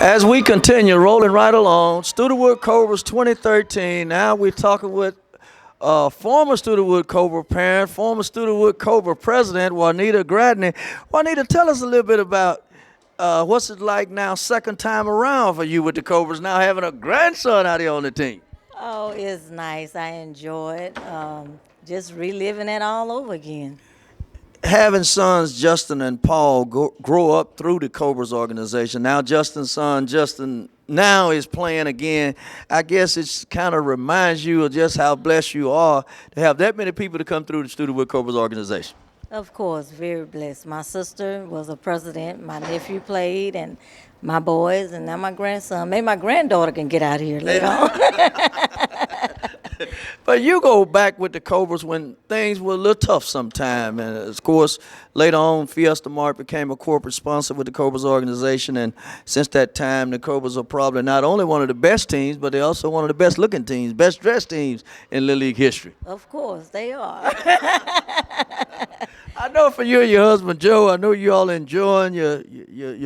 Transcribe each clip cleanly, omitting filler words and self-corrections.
As we continue rolling right along, Studewood Cobras 2013. Now we're talking with former Studewood Cobra parent, former Studewood Cobra president, Juanita Gradney. Juanita, tell us a little bit about what's it like now, second time around for you with the Cobras, now having a grandson out here on the team. Oh, it's nice. I enjoy it. Just reliving it all over again. Having sons Justin and Paul grow up through the Cobras organization. Now Justin's son Justin now is playing again. I guess it kind of reminds you of just how blessed you are to have that many people to come through the Studewood Cobras organization. Of course, very blessed. My sister was a president. My nephew played, and my boys, and now my grandson. Maybe my granddaughter can get out here later on. But you go back with the Cobras when things were a little tough sometime. And, of course, later on, Fiesta Mart became a corporate sponsor with the Cobras organization. And since that time, the Cobras are probably not only one of the best teams, but they're also one of the best-looking teams, best-dressed teams in Little League history. Of course, they are. I know for you and your husband, Joe, I know you all enjoying your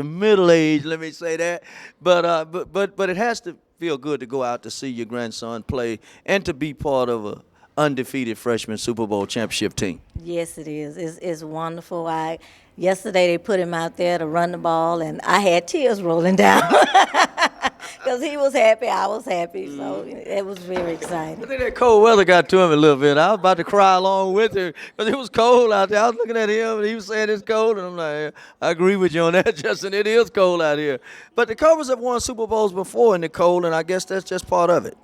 middle age, let me say that. But it has to feel good to go out to see your grandson play and to be part of a undefeated freshman Super Bowl championship team. Yes, it is. It's wonderful. Yesterday they put him out there to run the ball, and I had tears rolling down because he was happy, I was happy. So it was very exciting. I think that cold weather got to him a little bit. I was about to cry along with him because it was cold out there. I was looking at him, and he was saying it's cold, and I'm like, I agree with you on that, Justin. It is cold out here. But the Cobras have won Super Bowls before in the cold, and I guess that's just part of it.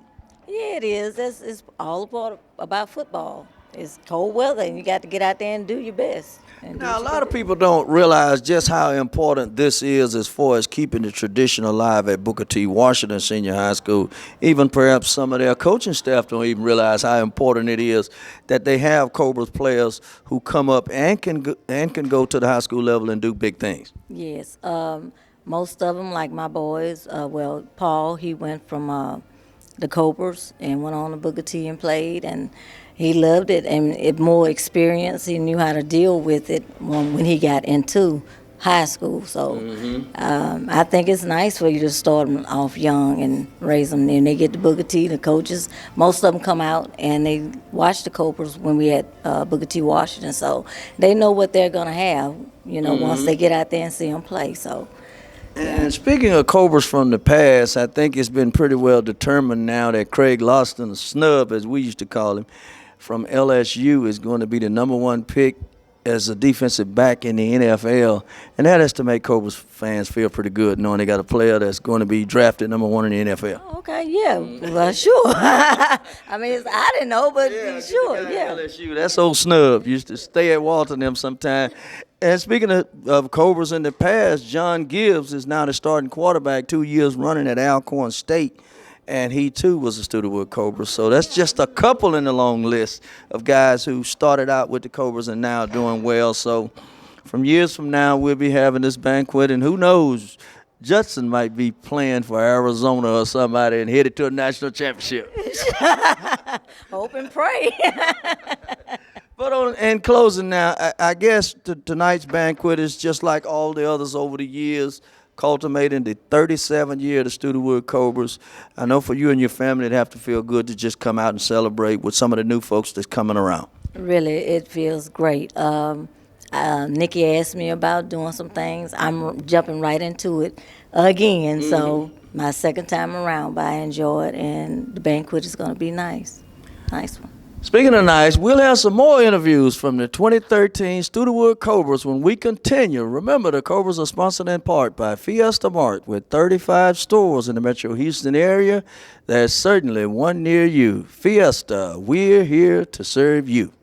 Yeah, it is. It's all about football. It's cold weather, and you got to get out there and do your best. Now, a lot of people don't realize just how important this is as far as keeping the tradition alive at Booker T. Washington Senior High School. Even perhaps some of their coaching staff don't even realize how important it is that they have Cobras players who come up and can go to the high school level and do big things. Yes. Most of them, like my boys, Paul, he went from the Cobras and went on to Booker T and played, and he loved it, and it more experience. He knew how to deal with it when he got into high school. So I think it's nice for you to start them off young and raise them. And they get to Booker T, the coaches, most of them come out and they watch the Cobras when we at Booker T Washington. So they know what they're going to have, once they get out there and see them play. So. And speaking of Cobras from the past, I think it's been pretty well determined now that Craig Loston, the snub as we used to call him, from LSU is going to be the #1 pick as a defensive back in the NFL. And that has to make Cobras fans feel pretty good knowing they got a player that's going to be drafted #1 in the NFL. Oh, okay, yeah, well, sure. I mean, I didn't know, but sure, yeah. LSU, that's old snub. Used to stay at Walton them sometime. And speaking of Cobras in the past, John Gibbs is now the starting quarterback, 2 years running at Alcorn State, and he too was a Studewood Cobra. So that's just a couple in the long list of guys who started out with the Cobras and now doing well. So from years from now, we'll be having this banquet, and who knows, Judson might be playing for Arizona or somebody and headed to a national championship. Hope and pray. But in closing now, I guess tonight's banquet is just like all the others over the years, cultivating the 37th year of the Studewood Cobras. I know for you and your family, it'd have to feel good to just come out and celebrate with some of the new folks that's coming around. Really, it feels great. Nikki asked me about doing some things. I'm jumping right into it again. So my second time around, but I enjoy it, and the banquet is going to be nice. Nice one. Speaking of nice, we'll have some more interviews from the 2013 Studewood Cobras when we continue. Remember, the Cobras are sponsored in part by Fiesta Mart with 35 stores in the Metro Houston area. There's certainly one near you. Fiesta, we're here to serve you.